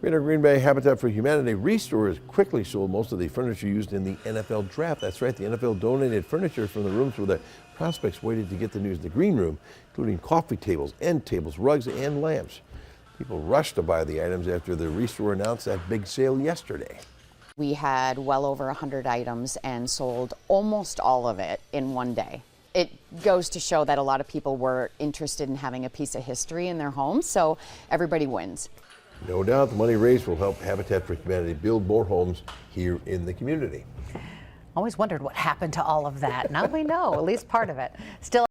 Greater Green Bay Habitat for Humanity ReStore has quickly sold most of the furniture used in the NFL draft. That's right, the NFL donated furniture from the rooms where the prospects waited to get the news. The green room, including coffee tables, end tables, rugs, and lamps. People rushed to buy the items after the ReStore announced that big sale yesterday. We had well over 100 items and sold almost all of it in one day. It goes to show that a lot of people were interested in having a piece of history in their homes, so everybody wins. No doubt the money raised will help Habitat for Humanity build more homes here in the community. Always wondered what happened to all of that. Now we know, at least part of it. Still